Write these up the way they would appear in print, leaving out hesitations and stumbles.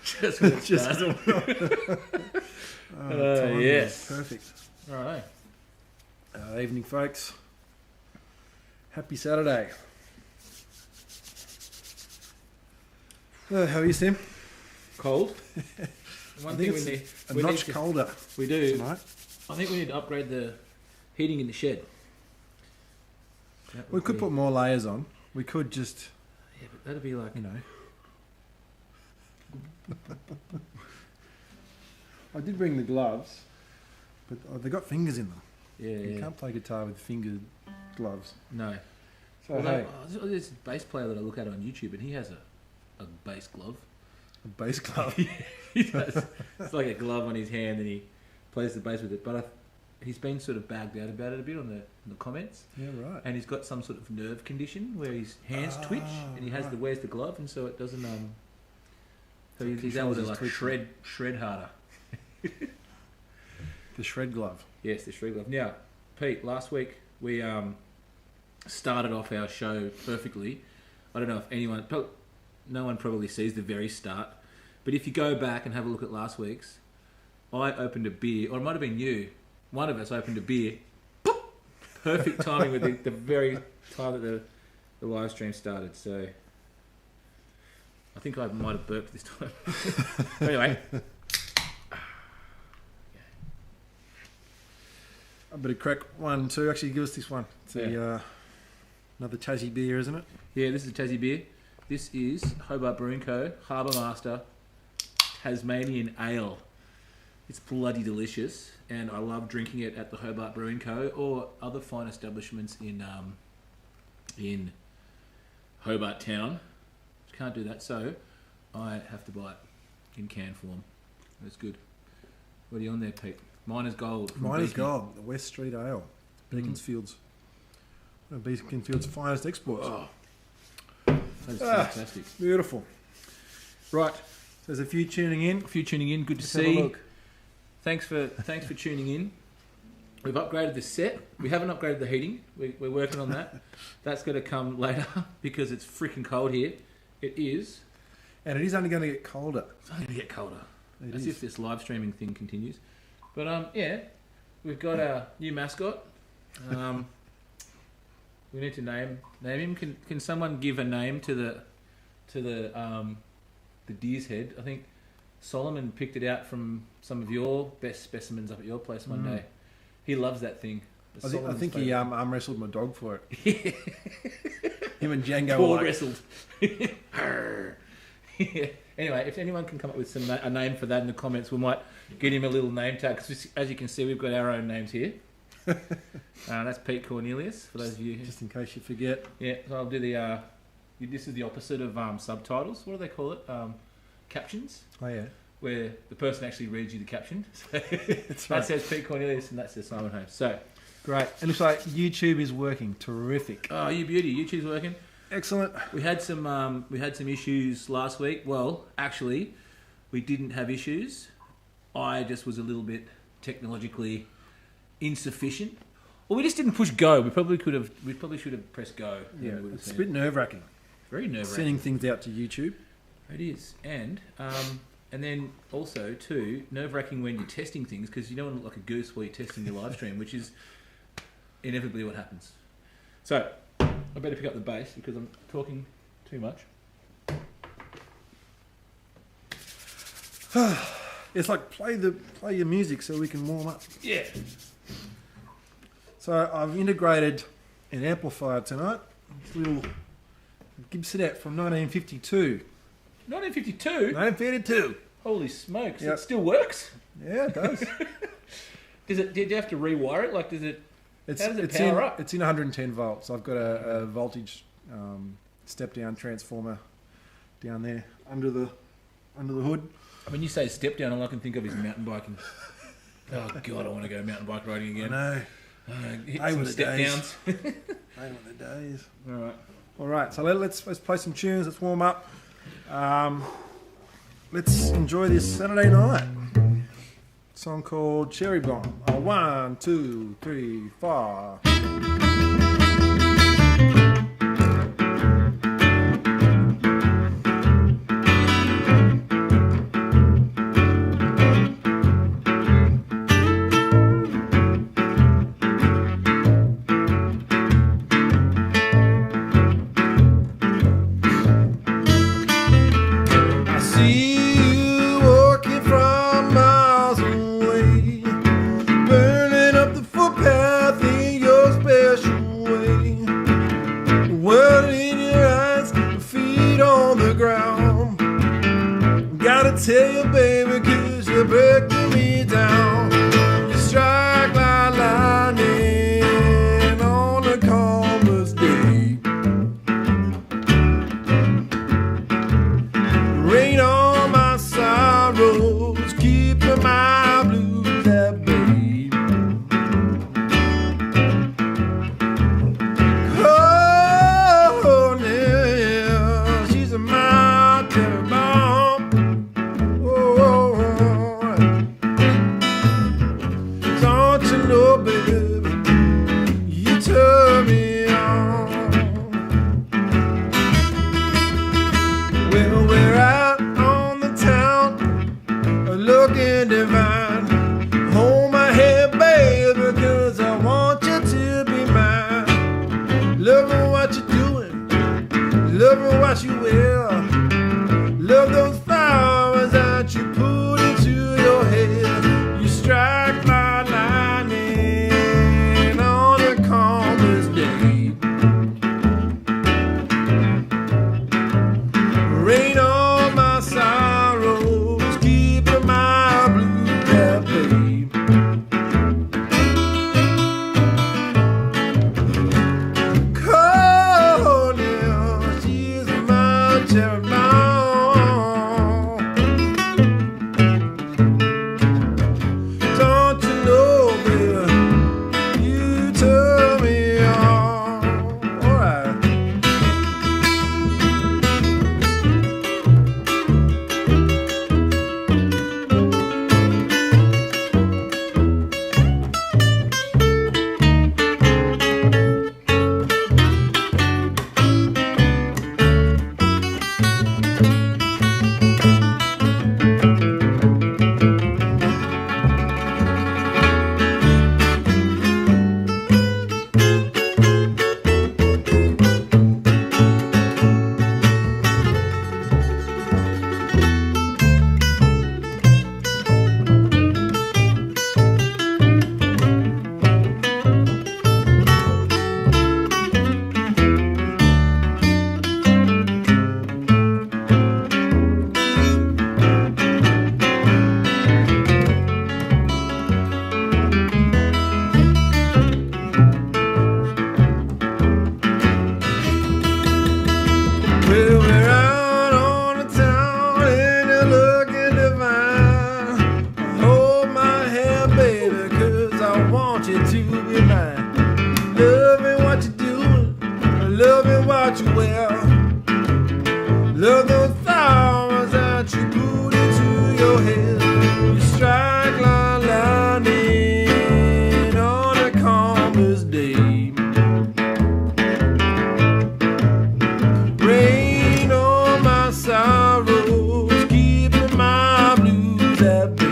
Just when it's yes. Perfect. Right. Evening, folks. Happy Saturday. How are you, Sam? Cold. One thing we need. A notch colder. We do. Tonight. I think we need to upgrade the heating in the shed. We could put more layers on. We could just... Yeah, but that'd be like... You know. I did bring the gloves, but they got fingers in them. Yeah, You can't play guitar with fingered gloves. No. So, Well, hey, there's a bass player that I look at on YouTube, and he has a bass glove. a bass glove. He does. It's like a glove on his hand, and he plays the bass with it. But he's been sort of bagged out about it a bit on the comments. Yeah, right. And he's got some sort of nerve condition where his hands twitch, and he wears the glove, and so it doesn't. So he's able to like shred harder. The shred glove. Yes, the shred glove. Now, Pete, last week we started off our show perfectly. I don't know if no one probably sees the very start, but if you go back and have a look at last week's, I opened a beer, or it might have been you. One of us opened a beer. Perfect timing with the very time that the live stream started. So I think I might have burped this time. Anyway. I better crack 1, 2. Actually, give us this one. It's another Tassie beer, isn't it? Yeah, this is a Tassie beer. This is Hobart Brewing Co. Harbour Master Tasmanian Ale. It's bloody delicious, and I love drinking it at the Hobart Brewing Co. or other fine establishments in Hobart Town. Can't do that, so I have to buy it in can form. That's good. What are you on there, Pete? Mine is gold. Mine is gold. The West Street Ale. Beaconsfield's. Beaconsfield's finest exports. Oh, that's fantastic. Beautiful. Right. So there's a few tuning in. Good to Let's see. have a look. Thanks for tuning in. We've upgraded the set. We haven't upgraded the heating. We're working on that. That's going to come later because it's freaking cold here. It is. And it is only going to get colder. It's only going to get colder. As if this live streaming thing continues. But yeah, we've got our new mascot. We need to name him. Can someone give a name to the deer's head? I think Solomon picked it out from some of your best specimens up at your place one day. He loves that thing. I think he arm wrestled my dog for it. Him and Django Paw wrestled. Yeah. Anyway, if anyone can come up with a name for that in the comments, we might get him a little name tag. Because as you can see, we've got our own names here. That's Pete Cornelius, for those of you. Just in case you forget. Yeah, so I'll do the... this is the opposite of subtitles. What do they call it? Captions. Oh, yeah. Where the person actually reads you the caption. So That's right. that says Pete Cornelius and that says Simon Holmes. So, great. It looks like YouTube is working. Terrific. oh, you beauty. YouTube's working. Excellent. We had some issues last week. Well, actually, we didn't have issues. I just was a little bit technologically insufficient. Well, we just didn't push go. We probably should have pressed go. Yeah, it's a bit nerve-wracking. Very nerve-wracking. Sending things out to YouTube. It is, and then also too nerve-wracking when you're testing things because you don't want to look like a goose while you're testing your live stream, which is inevitably what happens. So I better pick up the bass because I'm talking too much. It's like play your music so we can warm up. Yeah. So I've integrated an amplifier tonight. This little Gibson from 1952. 1952? 1952. Holy smokes! Yep. It still works. Yeah, it does. Did you have to rewire it? Like, does it? How does it it's power in, up? It's in 110 volts. I've got a voltage step-down transformer down there under the hood. When you say step down, all I can think of is mountain biking. Oh God, I want to go mountain bike riding again. I know. Hit They some were the step days. downs. They were the days. All right. All right. So let's play some tunes. Let's warm up. Let's enjoy this Saturday night. Song called Cherry Bomb. 1, 2, 3, 4. tell you, baby, 'cause you're breaking me down. You strike like lightning on the calmest day. Rain on my sorrows, keeping my blues at bay. Cornelius, she's a mountain bomb. Oh, don't you know, baby, you turn me on. Well, we're out on the town, looking divine. Hold my hand, baby, 'cause I want you to be mine. Loving what you're doing, loving what you wear. Love those flowers that you put into your hair. You strike my lightning on the calmest day. Rain on my sorrows, keeping my blues at bay. Cornelius, she's my cherry bomb. Don't you know, baby, you turn me on. All right. Well, we're out on the town and you're looking divine. Hold my hand, baby, 'cause I want you to be mine. Loving what you're doing, loving what you wear. Love those flowers that you put into your hair. You strike like lightning on the calmest day. Rain on my sorrows, keeping my blues at bay.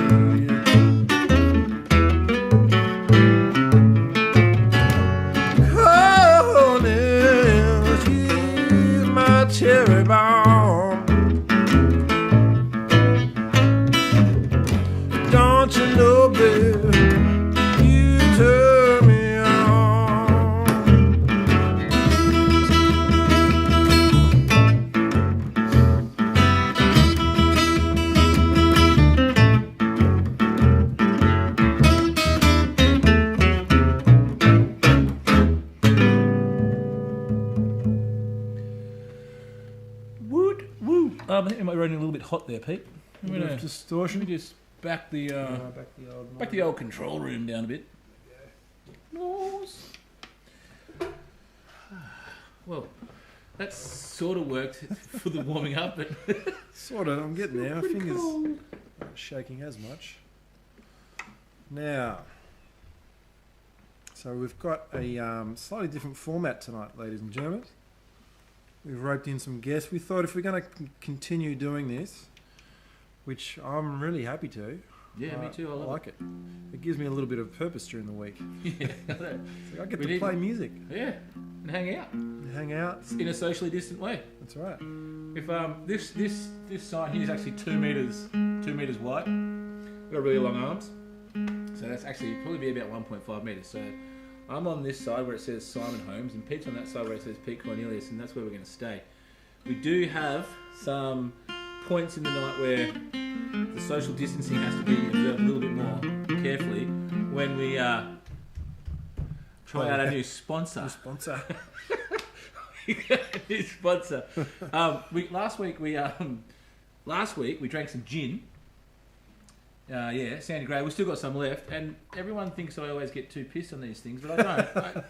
Cornelius, she's my cherry bomb. Don't you know, baby, you turn me on. Woot, woo. I think we might be running a little bit hot there, Pete. I'm Bit of gonna, distortion. let me just back the Back the old control room down a bit. Nice. Well, that sort of worked for the warming up, but Sort of. I'm getting there. My pretty fingers cold. aren't shaking as much. Now, so we've got a slightly different format tonight, ladies and gentlemen. We've roped in some guests. We thought if we're going to continue doing this, which I'm really happy to. Yeah, me too. I love like it. It gives me a little bit of purpose during the week. Yeah, So I get We to need- play music, yeah, and hang out hang out. in a socially distant way. That's right. If this sign here is actually 2 meters wide, got really long arms, so that's actually probably be about 1.5 meters. So I'm on this side where it says Simon Holmes, and Pete's on that side where it says Pete Cornelius, and that's where we're going to stay. We do have some points in the night where the social distancing has to be observed a little bit more carefully when we try out our new sponsor. New sponsor. New sponsor. Last week we drank some gin. Sandy Grey. We still got some left, and everyone thinks I always get too pissed on these things, but I don't.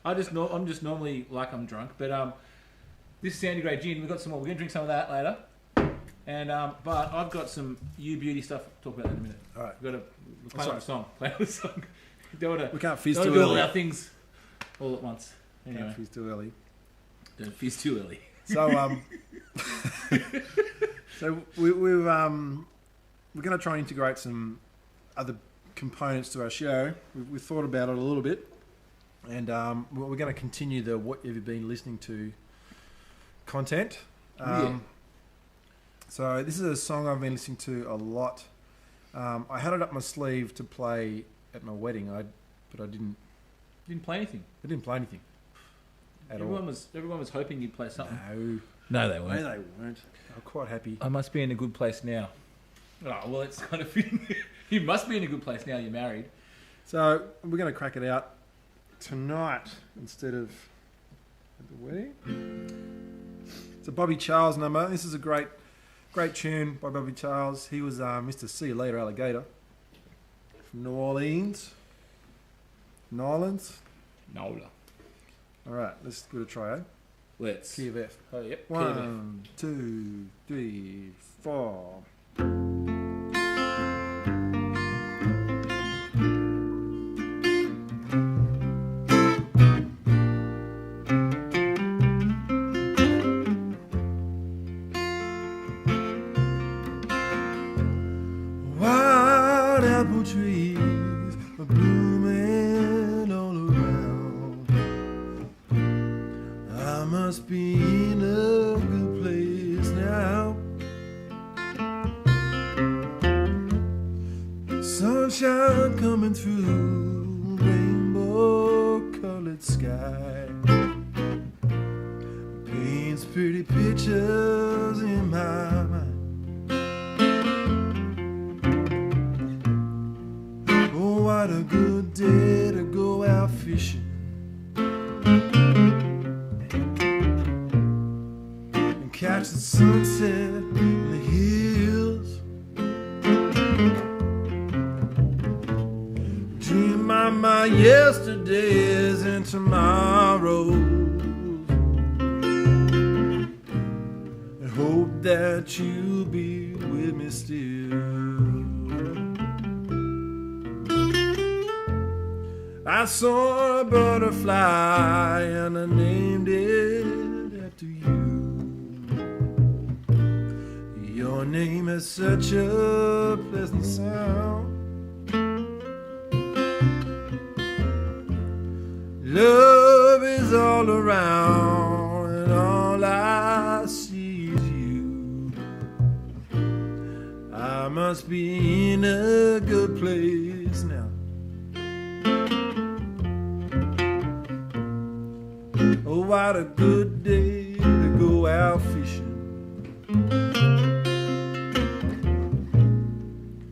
I'm just normally like I'm drunk. But this is Sandy Grey gin. We've got some more. We're gonna drink some of that later. And but I've got some You Beauty stuff to talk about that in a minute. All right. We've got to play the song. Play the song. We can't fizz don't too do early. all our things all at once. Anyway, Can't fizz too early. don't fizz too early. So so we're going to try and integrate some other components to our show. We've thought about it a little bit, and we're going to continue the what have you been listening to content. So this is a song I've been listening to a lot. I had it up my sleeve to play at my wedding, but I didn't. Didn't play anything. I didn't play anything at all. Everyone was hoping you'd play something. No, No, they they weren't. I'm quite happy. I must be in a good place now. Oh, well, it's kind of... You must be in a good place now you're married. So we're going to crack it out tonight instead of at the wedding. It's a Bobby Charles number. This is a great tune by Bobby Charles. He was Mr. See You Later Alligator from New Orleans. Nolans. Nola. All right, let's give it a try, eh? Let's. Key of F. Oh, yep. 1, 2, 3, 4. Wild apple trees are blooming all around. I must be in a good place now. Sunshine coming through, rainbow colored sky paints pretty pictures in my mind. Oh, what a good day to go out fishing and catch the sunset in the hills. Dream of my yesterdays and tomorrows, and hope that you'll be with me still. I saw a butterfly and I named it after you. Your name has such a pleasant sound. Love is all around and all I see is you. I must be in a good place now. Oh, what a good day to go out fishing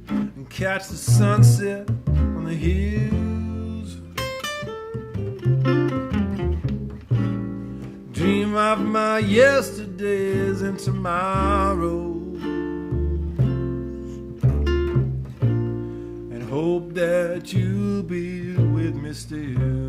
and catch the sunset on the hills. Dream of my yesterdays and tomorrows, and hope that you'll be with me still.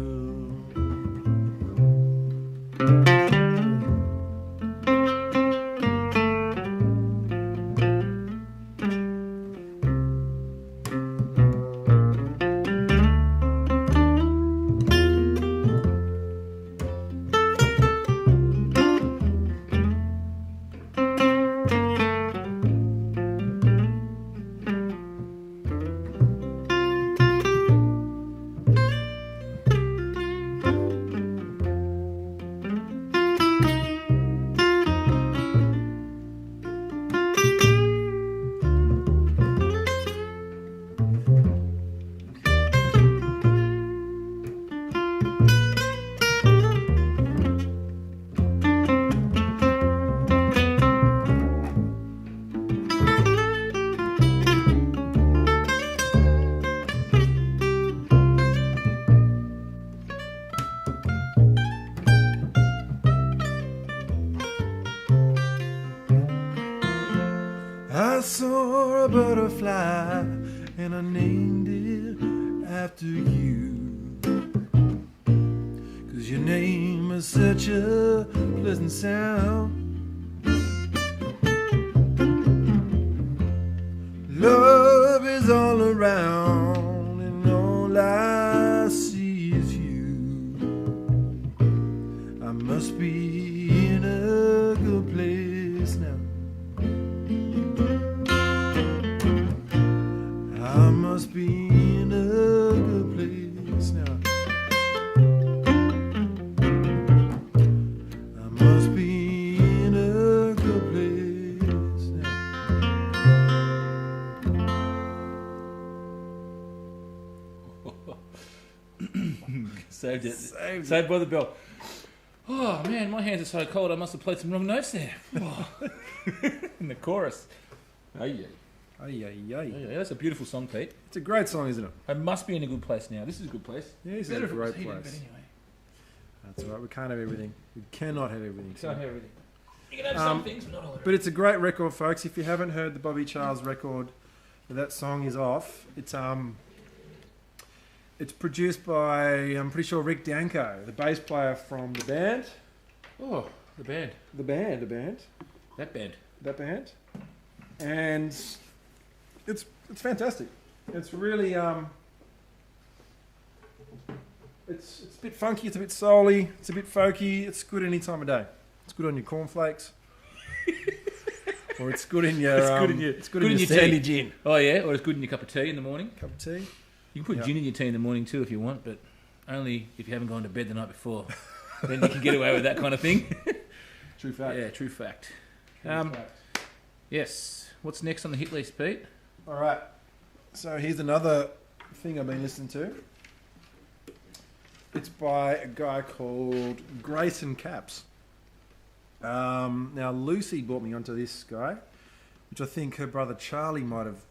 saw a butterfly and I named it after you. 'Cause your name is such a pleasant sound. Love is all around and all I see is you. I must be in a good place now. I must be in a good place now. I must be in a good place now. Saved it. Saved by the bell. Oh man, my hands are so cold. I must have played some wrong notes there. Oh. In the chorus. Oh yeah. Yeah, that's a beautiful song, Pete. It's a great song, isn't it? I must be in a good place now. This is a good place. Yeah, it's a Better if it was great heated, place. but anyway. That's all right. We can't have everything. We cannot have everything. Can't have everything. You can have some things, but not all of it. But it's a great record, folks. If you haven't heard the Bobby Charles record, that song is off. It's produced by, I'm pretty sure, Rick Danko, the bass player from the band. Oh, the band. That band. And it's fantastic. It's really it's a bit funky, it's a bit soul-y, it's a bit folky. It's good any time of day. It's good on your cornflakes. Or it's good in your sandy gin. Oh yeah, or it's good in your cup of tea in the morning. Cup of tea. You can put gin in your tea in the morning too if you want, but only if you haven't gone to bed the night before. Then you can get away with that kind of thing. True fact. Yeah, true fact. Yes. What's next on the hit list, Pete? All right. So here's another thing I've been listening to. It's by a guy called Grayson Caps. Now Lucy brought me onto this guy, which I think her brother Charlie might have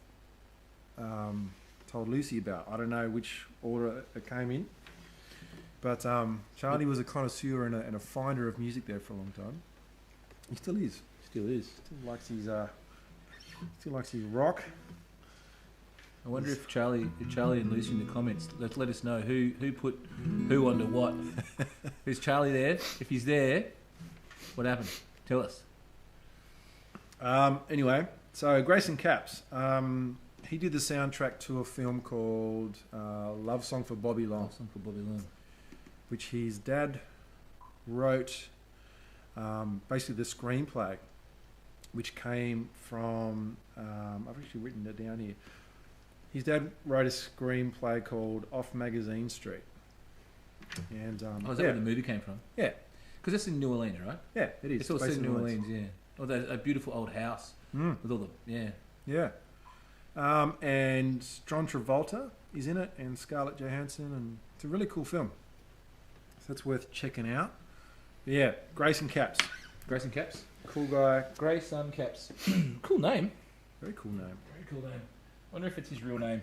told Lucy about. I don't know which order it came in, but Charlie was a connoisseur and a finder of music there for a long time. He still is. Still likes his rock. I wonder if Charlie and Lucy in the comments let us know who put who onto what. Is Charlie there? If he's there, what happened? Tell us. Anyway, so Grayson Caps, he did the soundtrack to a film called Love Song for Bobby Long. Which his dad wrote, basically the screenplay, which came from, I've actually written it down here. His dad wrote a screenplay called Off Magazine Street. And, is that where the movie came from? Yeah. Because that's in New Orleans, right? Yeah, it is. It's all set in New Orleans, yeah. Oh, a beautiful old house with all the, yeah. Yeah. And John Travolta is in it, and Scarlett Johansson, and it's a really cool film. So that's worth checking out. Yeah, Grayson Caps. Grayson Caps? Cool guy. Grayson Caps. Cool name. Very cool name. Very cool name. Wonder if it's his real name.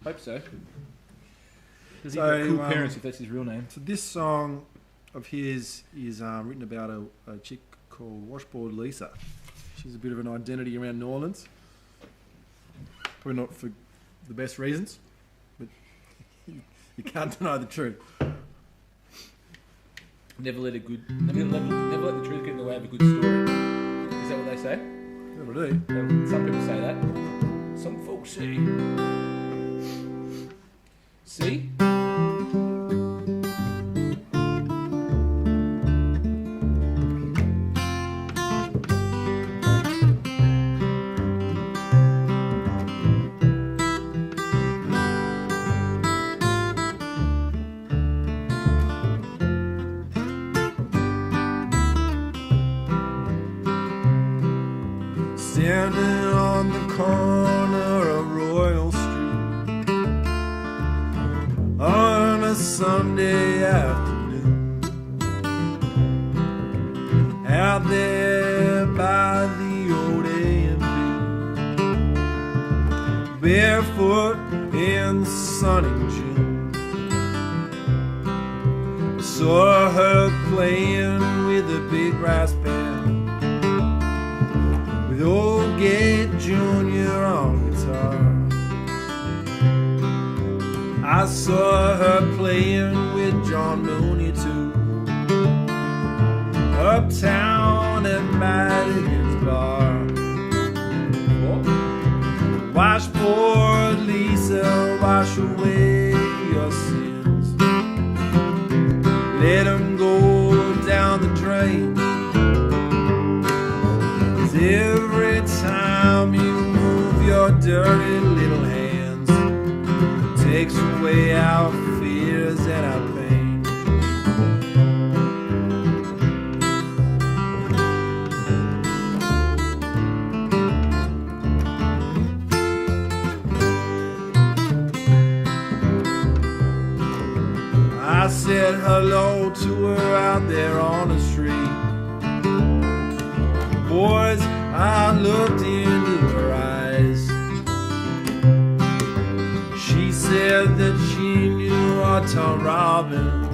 Hope so. Does he have cool parents if that's his real name? So this song of his is written about a chick called Washboard Lisa. She's a bit of an identity around New Orleans. Probably not for the best reasons, but you can't deny the truth. Never let the truth get in the way of a good story. Is that what they say? Never do. Some people say that. Some folks say. See? Standing on the corner of Royal Street on a Sunday afternoon, out there by the old A&B, barefoot in sunny June, I saw her playing with a big brass band, with old Gate Jr. on guitar. I saw her playing with John Mooney too, uptown at Madigan's bar. Wash poor Lisa, wash away your sins. Let them go down the drain. 'Cause every time you move your dirty little hands, it takes away our fears and our pain. I said hello to her out there on the street. Boys, I looked into her eyes. She said that she knew our Tom Robbins.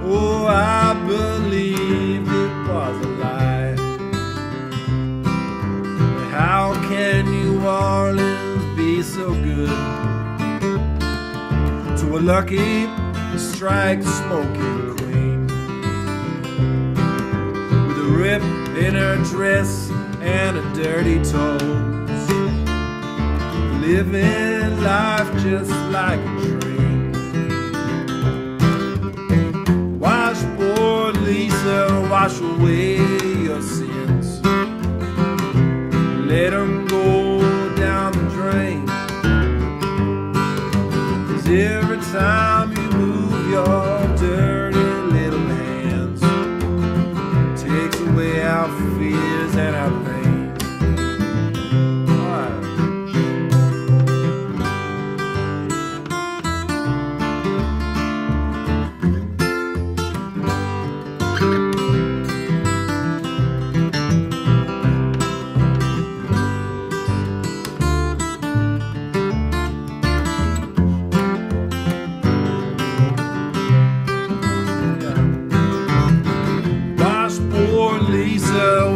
Oh, I believed it was a lie. How can New Orleans be so good to a lucky strike smoking queen, with a rip in her dress and a dirty toes, living life just like a dream. Wash poor Lisa, wash away your sins. Let them go down the drain. 'Cause every time you move your dirty little hands, it takes away our fears and our pain. All right.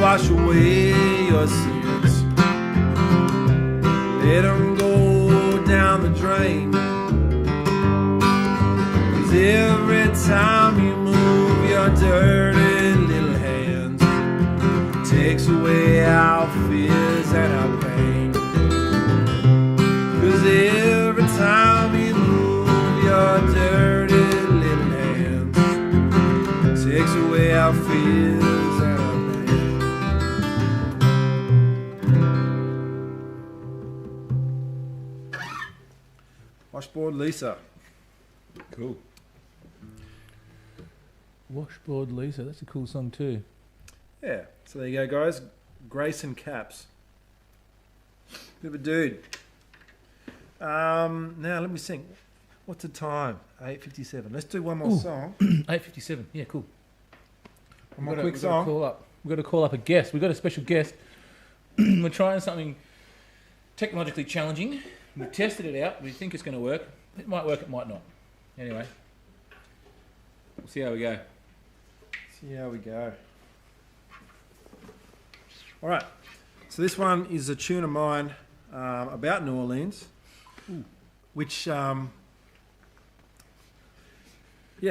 Wash away your sins. Let them go down the drain. 'Cause every time you move your dirty little hands, it takes away our fears and our pain. 'Cause every time you move your dirty little hands, it takes away our fears. Washboard Lisa. Cool. Washboard Lisa, that's a cool song too. Yeah, so there you go, guys. Grace and Caps. Bit of a dude. Now let me think. What's the time? 8:57. Let's do one more song. 8:57. Yeah, cool. One more quick song. We've got to call up a guest. We've got a special guest. We're trying something technologically challenging. We tested it out. We think it's going to work. It might work, it might not. Anyway, we'll see how we go. See how we go. All right. So this one is a tune of mine about New Orleans, which, yeah.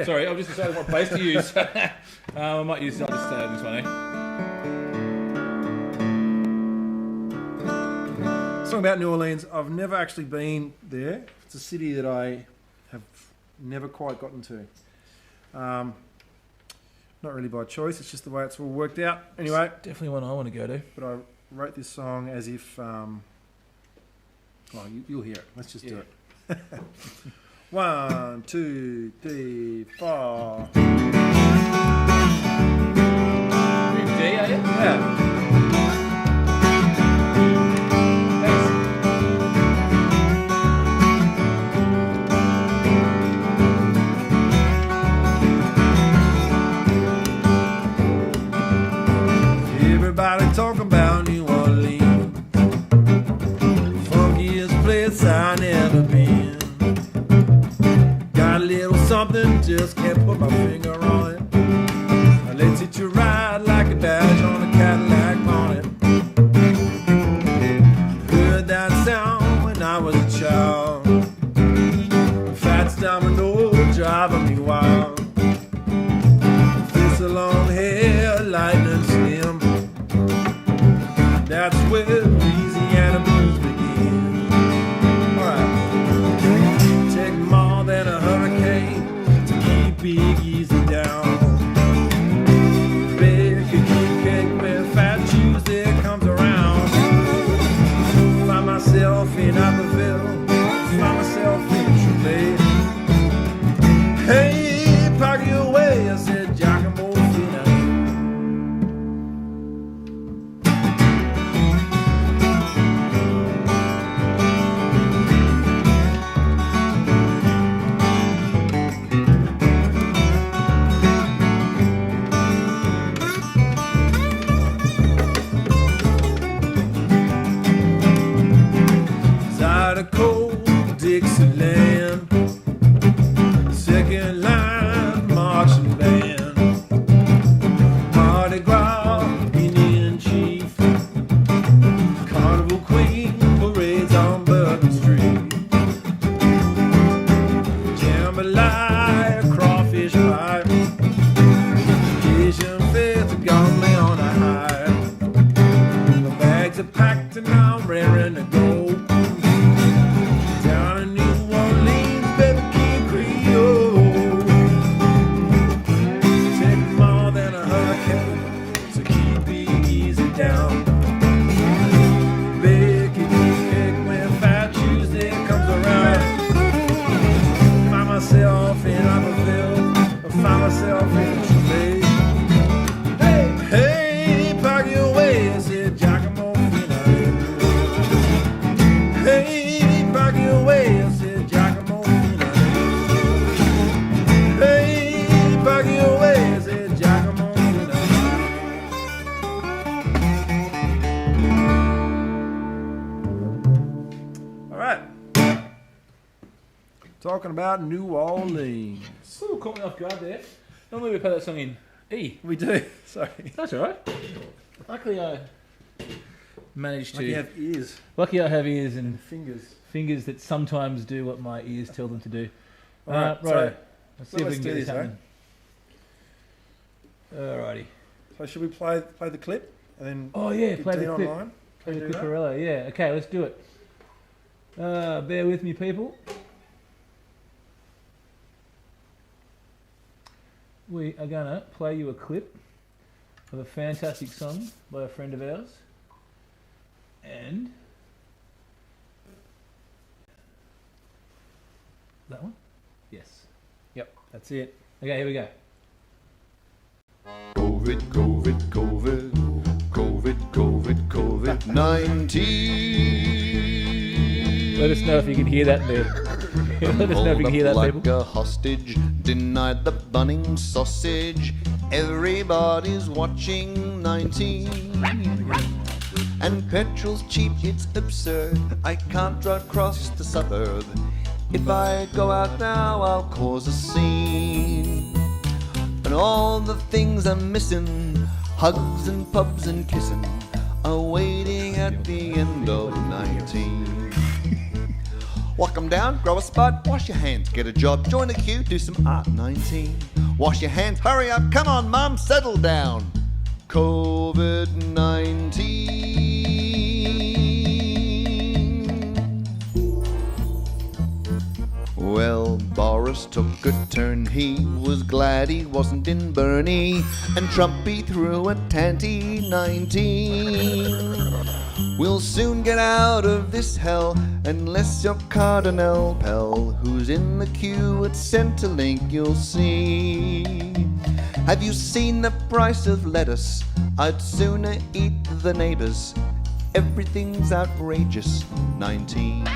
Sorry, I've just decided what bass to use. I might use this one, eh? Song about New Orleans. I've never actually been there. It's a city that I have never quite gotten to. Not really by choice. It's just the way it's all worked out. Anyway, it's definitely one I want to go to. But I wrote this song as if. You'll hear it. Let's just do it. 1, 2, 3, 4. You D, are you? Yeah. Everybody talking about New Orleans, funkiest place I never been. Got a little something, just can't put my finger on it. Let's hit you ride like a badge on a Cadillac bonnet. lightning slim. That's where Louisiana blues begin. Alright. Take more than a hurricane to keep Big Easy down. Bake a cake when Fat Tuesday comes around. Find myself in Abbeville, find myself in Chile. Hey, pack you away, I said, Giacomo Fina. Zydeco, Dixieland, second line marching band, Mardi Gras, Indian chief, Carnival Queen parades on Bourbon Street, jambalaya, crawfish pie, Asian fairs have got me on a high. The bags are packed and I'm raring to go. Down in New Orleans, baby, King Creole. Take more than a hurricane, so keep it easy down. Bake a cake when Fat Tuesday comes around. Find myself in Abbeville, or find myself in Chile. Hey, hey, pack you away, I said, Giacomo Fina. Hey, pack you away, I said, Giacomo Fina. Hey, pack you away, I said, Giacomo Fina. All right. Talking about New Orleans. Ooh, caught me off guard there. Normally we play that song in E. We do. Sorry. That's all right. Luckily I managed Like to... you have ears Lucky I have ears and and fingers. fingers that sometimes do what my ears tell them to do. All right. Right. So, Let's see if we let's can do get this this, happening. Alrighty. so should we play the clip and then Oh yeah, get play Dean the clip. online? Play the do clip that? Corella. Yeah. Okay, let's do it. Bear with me, people. We are gonna play you a clip of a fantastic song by a friend of ours, and that one. Yes. Yep, that's it. Okay, here we go. COVID, COVID, COVID, COVID, COVID, COVID-19. Let us know if you can hear that there. Let us know if you can hear that, like people. a hostage, denied the bunning sausage. Everybody's watching 19. And petrol's cheap, it's absurd. I can't drive across the suburb. If I go out now, I'll cause a scene. And all the things I'm missing, hugs and pubs and kissing, are waiting at the end of 19. Walk 'em down, grow a spot, wash your hands, get a job, join a queue, do some art. 19. Wash your hands, hurry up, come on mum, settle down. COVID-19. Well, Boris took a turn, he was glad he wasn't in Bernie, and Trumpy threw a tanty 19. We'll soon get out of this hell, unless you're Cardinal Pell, who's in the queue at Centrelink, you'll see. Have you seen the price of lettuce? I'd sooner eat the neighbours. Everything's outrageous. 19.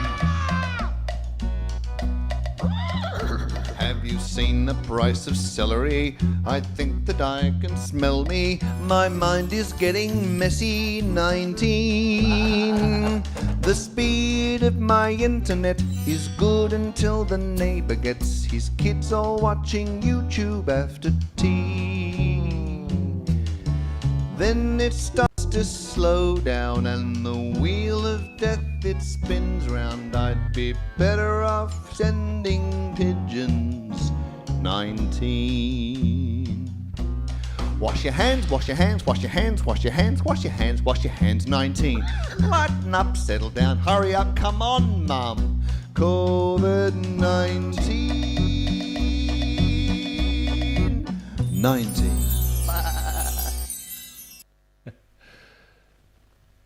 Have you seen the price of celery? I think that I can smell me. My mind is getting messy. 19. The speed of my internet is good until the neighbor gets his kids all watching YouTube after tea. Then it starts to slow down and the wheel of death it spins round. I'd be better off sending pigeons. 19. Wash your hands, wash your hands, wash your hands, wash your hands, wash your hands, wash your hands. 19. Lighten up, settle down, hurry up, come on, mum. COVID-19. 19.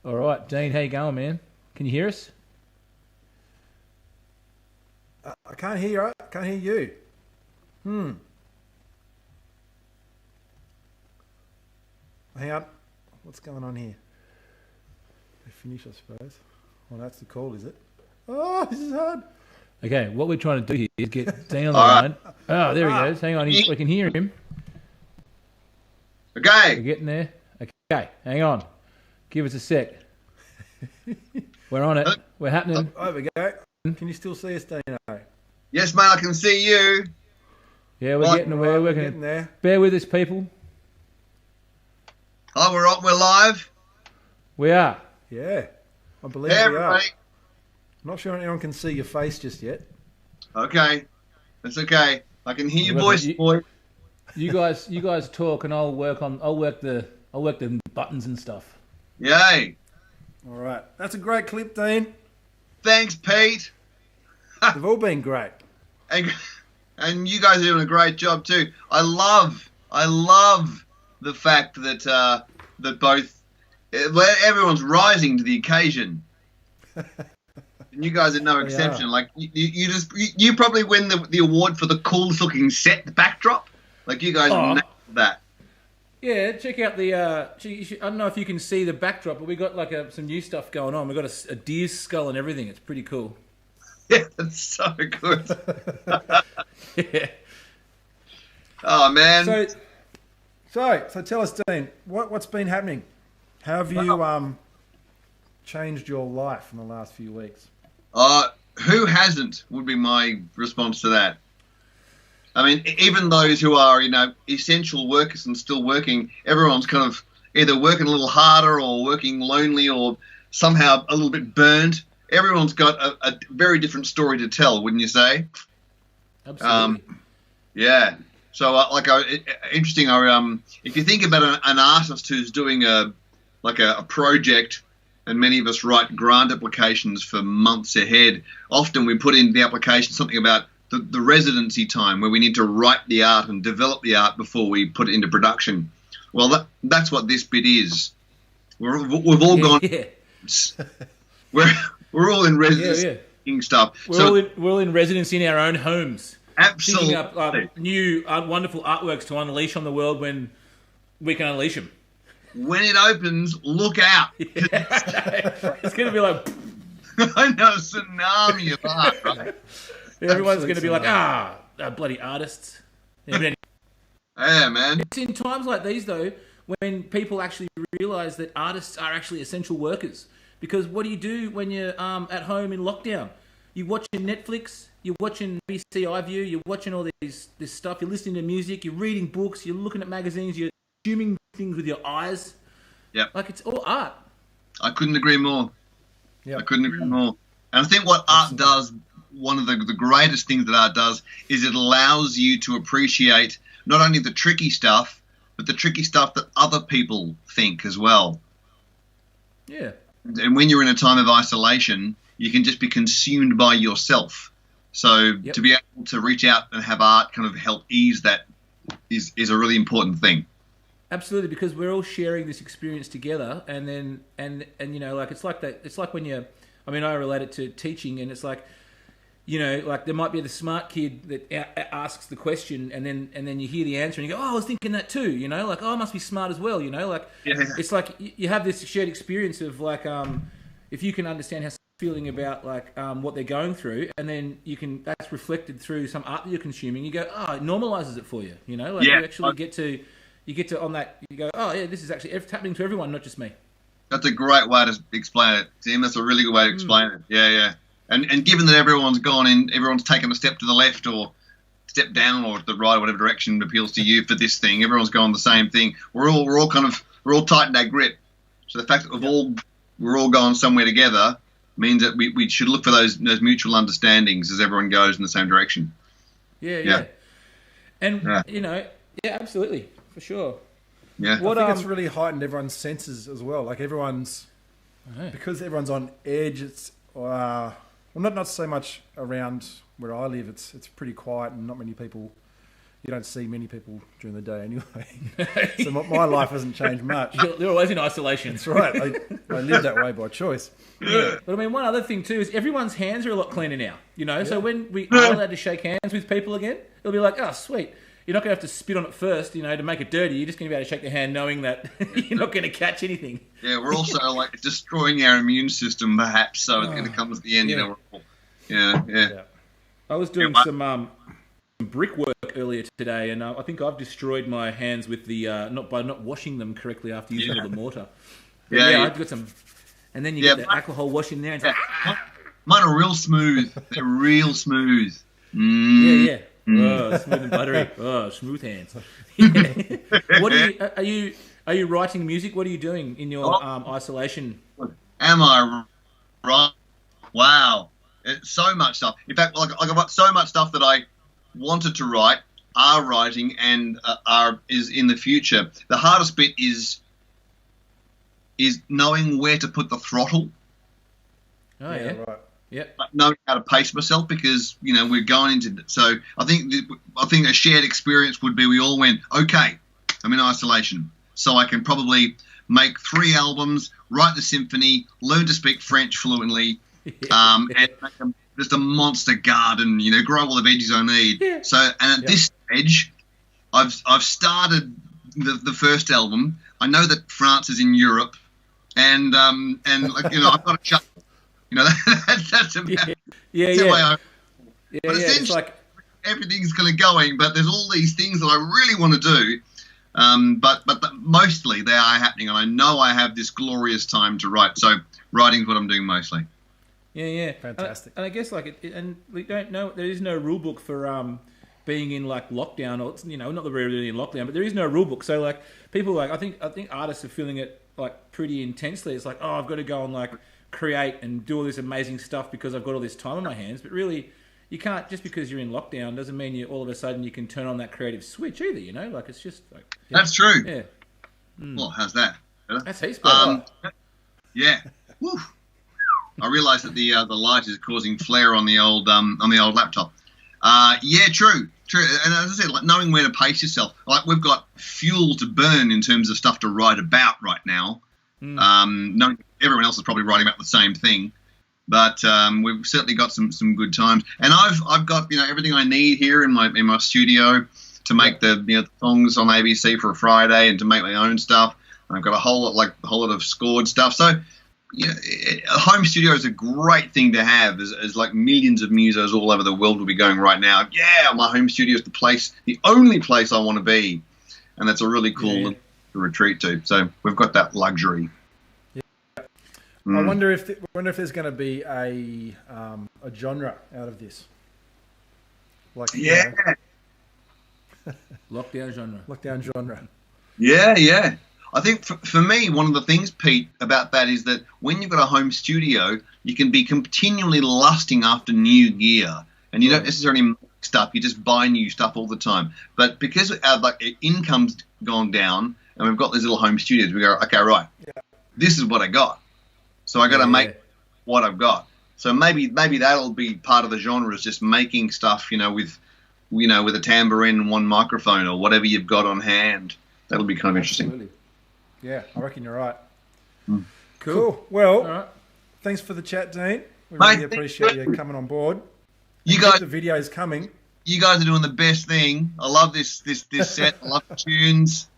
All right, Dean, how you going, man? Can you hear us? I can't hear. I can't hear you. Hang on. What's going on here? We finish, I suppose. Well, that's the call, is it? Oh, this is hard. Okay, what we're trying to do here is get Dean on the line. Oh, there he goes. Hang on, we can hear him. Okay. We're getting there. Okay, hang on. Give us a sec. We're on it. We're happening. There we go. Can you still see us, Dino? Yes, mate, I can see you. Yeah, we're getting there. We're getting there. Bear with us, people. Oh, we're live. We are. Yeah. I believe Hey, we are. everybody. Not sure anyone can see your face just yet. Okay. That's okay. I can hear your Well, voice, boy. You guys talk, and I'll work the buttons and stuff. Yay. All right. That's a great clip, Dean. Thanks, Pete. They've all been great. And you guys are doing a great job too. I love the fact that that both everyone's rising to the occasion. And you guys are no exception. are. Like you probably win the award for the coolest looking set backdrop. Like you guys nailed that. Yeah, check out the. I don't know if you can see the backdrop, but we got like some new stuff going on. We got a deer's skull and everything. It's pretty cool. Yeah, that's so good. Yeah. Oh man. So tell us, Dean, what's been happening? How have you changed your life in the last few weeks? Who hasn't would be my response to that. I mean, even those who are, essential workers and still working, everyone's kind of either working a little harder or working lonely or somehow a little bit burned. Everyone's got a very different story to tell, wouldn't you say? Absolutely. Yeah. So, interesting. If you think about an artist who's doing a project, and many of us write grant applications for months ahead, often we put in the application something about the residency time where we need to write the art and develop the art before we put it into production. Well, that's what this bit is. We've all gone. Yeah. We're all in residency stuff. We're all in residence in our own homes. Absolutely. Picking up new wonderful artworks to unleash on the world when we can unleash them. When it opens, look out. It's going to be like... I know, a tsunami of art, right? Everyone's going to be like, bloody artists. Yeah, man. It's in times like these, though, when people actually realise that artists are actually essential workers. Because what do you do when you're at home in lockdown? You're watching Netflix, you're watching BBC iView, you're watching all this stuff, you're listening to music, you're reading books, you're looking at magazines, you're consuming things with your eyes. Yeah. Like, it's all art. I couldn't agree more. Yep. I couldn't agree more. And I think what art does, one of the greatest things that art does, is it allows you to appreciate not only the tricky stuff, but the tricky stuff that other people think as well. Yeah. And when you're in a time of isolation, you can just be consumed by yourself. So to be able to reach out and have art kind of help ease that is a really important thing. Absolutely, because we're all sharing this experience together, and then like it's like that. It's like when I relate it to teaching, and it's like, like there might be the smart kid that asks the question, and then you hear the answer, and you go, oh, I was thinking that too, like, oh, I must be smart as well, It's like you have this shared experience of like, if you can understand how someone's feeling about like what they're going through, and then that's reflected through some art that you're consuming, you go, oh, it normalizes it for you, you actually get to on that, you go, oh yeah, this is actually happening to everyone, not just me. That's a great way to explain it, Tim. That's a really good way to explain it. Yeah. And given that everyone's taken a step to the left or step down or to the right, whatever direction appeals to you for this thing, everyone's going the same thing. We're all tightened our grip. So the fact that we're all going somewhere together means that we should look for those mutual understandings as everyone goes in the same direction. Yeah. And absolutely, for sure. Yeah. What, I think it's really heightened everyone's senses as well. Like because everyone's on edge. It's well, not so much around where I live. It's pretty quiet and not many people. You don't see many people during the day anyway. So my life hasn't changed much. You're always in isolation. That's right. I live that way by choice. Yeah. But I mean, one other thing too is everyone's hands are a lot cleaner now. You know, so when we are allowed to shake hands with people again, it'll be like, oh, sweet. You're not going to have to spit on it first, you know, to make it dirty. You're just going to be able to shake the hand knowing that you're not going to catch anything. Yeah, we're also like destroying our immune system, perhaps. So it's going to come to the end, you know. Yeah. I was doing some brickwork earlier today, and I think I've destroyed my hands with the by not washing them correctly after using all the mortar. But I've got some, and then you get the alcohol wash in there, and mine are real smooth. They're real smooth. Mm. Yeah. Oh, smooth and buttery. Oh, smooth hands. What are you writing music? What are you doing in your isolation? Am I right? Wow, it's so much stuff. In fact, like I've got so much stuff that I wanted to write, are writing, and is in the future. The hardest bit is knowing where to put the throttle. Oh yeah, right. Yep. Knowing how to pace myself, because we're going into it. So I think a shared experience would be we all went, okay, I'm in isolation, so I can probably make 3 albums, write the symphony, learn to speak French fluently, and make just a monster garden, grow all the veggies I need. Yeah. So, and at this stage, I've started the first album. I know that France is in Europe, and I've got to shut. That's about the way I. But essentially, it's like everything's going, but there's all these things that I really want to do. But mostly they are happening, and I know I have this glorious time to write. So writing's what I'm doing mostly. Yeah. Fantastic. And I guess and we don't know. There is no rule book for being in like lockdown, or not that we're really in lockdown, but there is no rule book. So like people I think artists are feeling it like pretty intensely. It's like, oh, I've got to go and like create and do all this amazing stuff because I've got all this time on my hands. But really, you can't, just because you're in lockdown doesn't mean you all of a sudden you can turn on that creative switch either. Like it's just like That's true. Yeah. Well, how's that? That's heaps better. Yeah. Woo. I realise that the light is causing flare on the old laptop. Yeah, true. And as I said, like knowing where to pace yourself. Like we've got fuel to burn in terms of stuff to write about right now. Knowing everyone else is probably writing about the same thing, but we've certainly got some good times. And I've got everything I need here in my studio to make the songs on ABC for a Friday and to make my own stuff. I've got a whole lot of scored stuff. So a home studio is a great thing to have, as like millions of musos all over the world will be going right now. Yeah, my home studio is the only place I want to be, and that's a really cool to retreat to. So we've got that luxury. I wonder if there's going to be a genre out of this. Like Lockdown genre. Yeah. I think for me, one of the things, Pete, about that is that when you've got a home studio, you can be continually lusting after new gear, and you don't necessarily make stuff. You just buy new stuff all the time. But because our income's gone down, and we've got these little home studios, we go, okay, right, this is what I got. So I got to make what I've got. So maybe that'll be part of the genre, is just making stuff, with a tambourine and one microphone or whatever you've got on hand. That'll be kind of interesting. Absolutely. Yeah, I reckon you're right. Cool. Well, thanks for the chat, Dean. We really appreciate you coming on board. You guys, the video's coming. You guys are doing the best thing. I love this set. I love the tunes.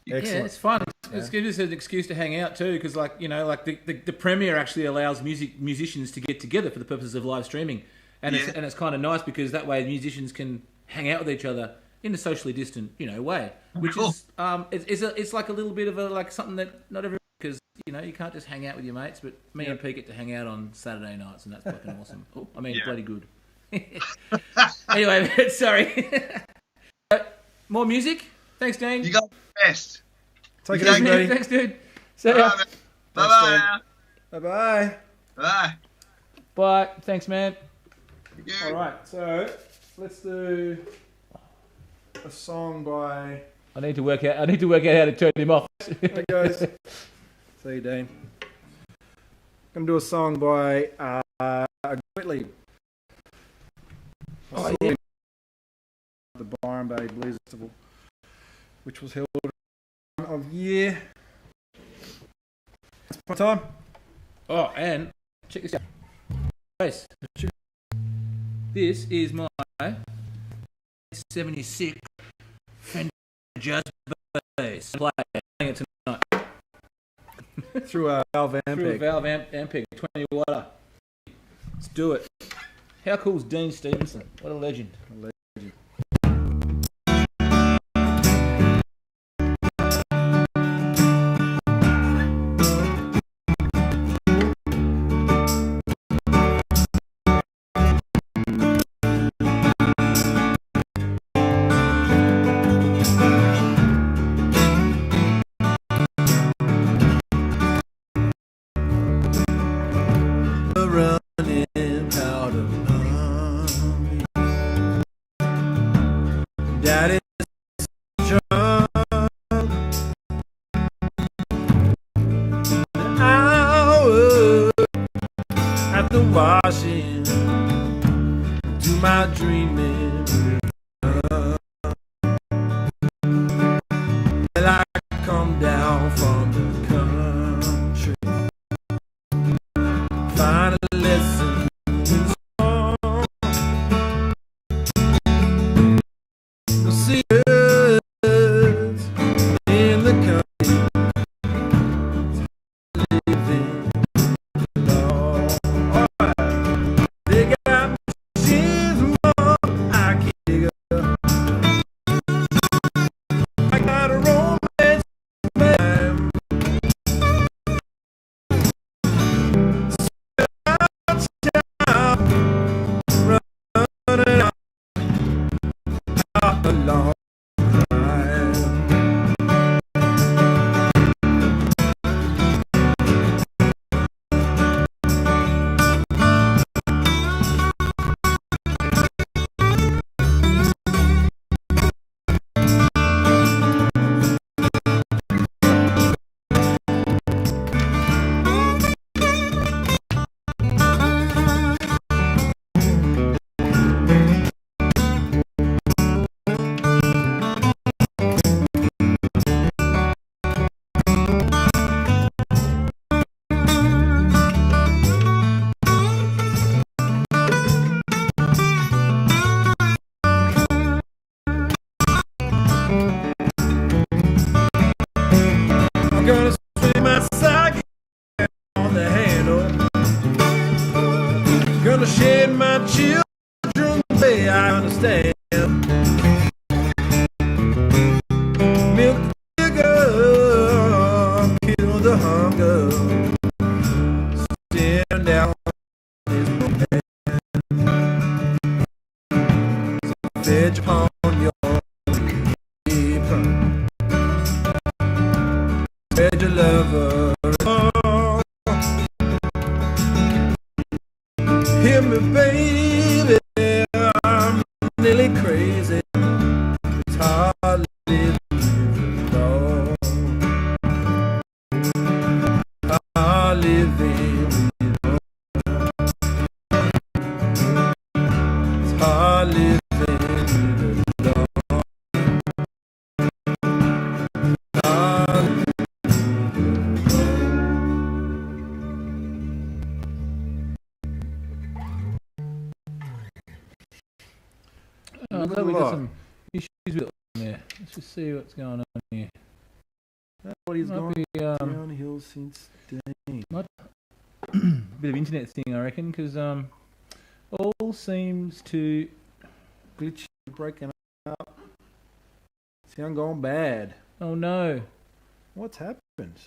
Excellent. Yeah, it's fun. It's good as an excuse to hang out too, because the premiere actually allows musicians to get together for the purposes of live streaming, and it's kind of nice because that way musicians can hang out with each other in a socially distant way, which is it's like a little bit of something that not everyone, because you can't just hang out with your mates, but me and Pete get to hang out on Saturday nights, and that's fucking awesome. Bloody good. Anyway, sorry. More music. Thanks, Dean. You got the best. Take it easy, buddy. Thanks, dude. See ya. Bye-bye. Bye-bye. Bye. Bye. Thanks, man. Thank you. All right, so let's do a song by I need to work out how to turn him off. Hey guys. See you, Dean. I'm gonna do a song by Whitley. Oh, yeah. The Byron Bay Blues Festival, which was held of year. It's my time. Oh, and check this out. Guys, this is my 76 Fender Jazz Bass. Playing it tonight. Through a valve amp. Through a valve Ampeg, 20 watt. Let's do it. How cool is Dean Stevenson? What a legend. Daddy drunk. Hour after washing, do my dreaming. Well, I come down from the country, find a lesson. See us in the country, living alone. Alright, they got machines more I can dig up. I got a romance man. Running out along. I'm gonna swing my sock on the handle. Gonna shed my children the way I understand. Milk the sugar, kill the hunger. Stand down this man. So fetch upon your paper. Fed your lover. Hear me, baby, I'm nearly crazy. It's hard living alone. Hard living alone. It's hard living alone. Hard I'm glad we got some issues with it there. Let's just see what's going on here. Nobody's Might gone be downhill since Dean. a bit of internet thing, I reckon, because all seems to Glitch breaking up. Sound gone bad. oh no, What's happened?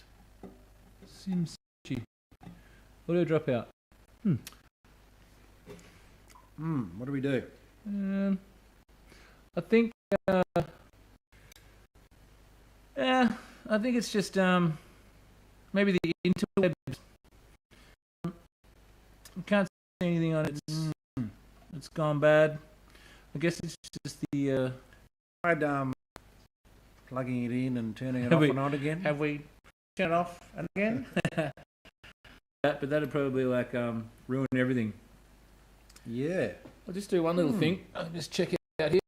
seems sketchy. Audio dropout. What do we do? I think I think it's just maybe the interwebs. Can't see anything on it. It's gone bad. I guess it's just the I'd plugging it in and turning it Have off we- and on again. Have we turned it off and again? But that'd probably like ruin everything. Yeah. I'll just do one little thing. I'll just check it out here.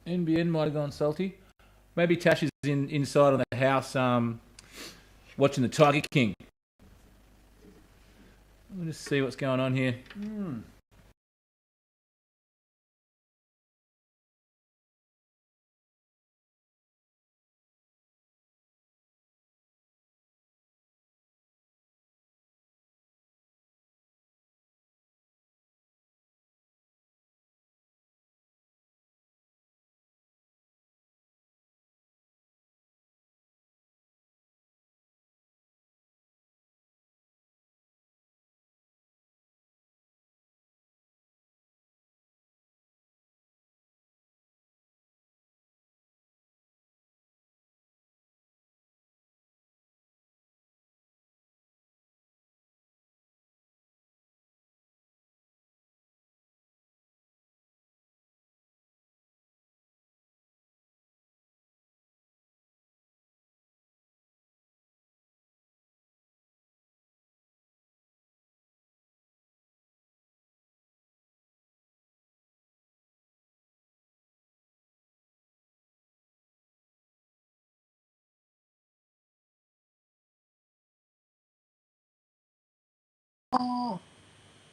NBN might have gone salty. Maybe Tash is inside on the house watching the Tiger King. We'll just see what's going on here.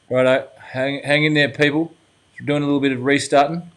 Righto, hang in there, people. We're doing a little bit of restarting.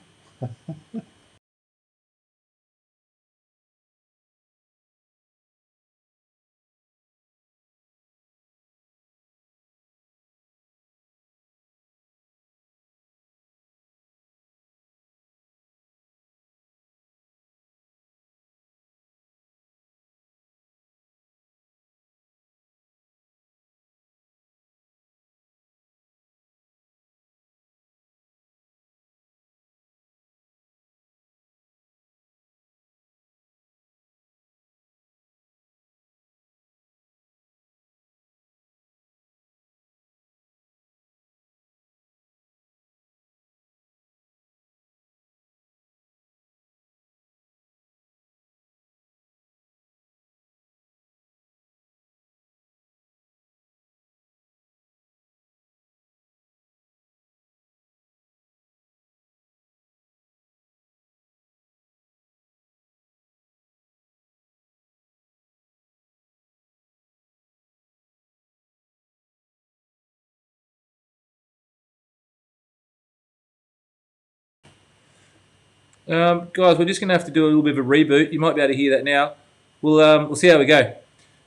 Guys, we're just going to have to do a little bit of a reboot. You might be able to hear that now. We'll see how we go.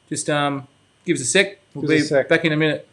Just give us a sec. We'll be back in a minute.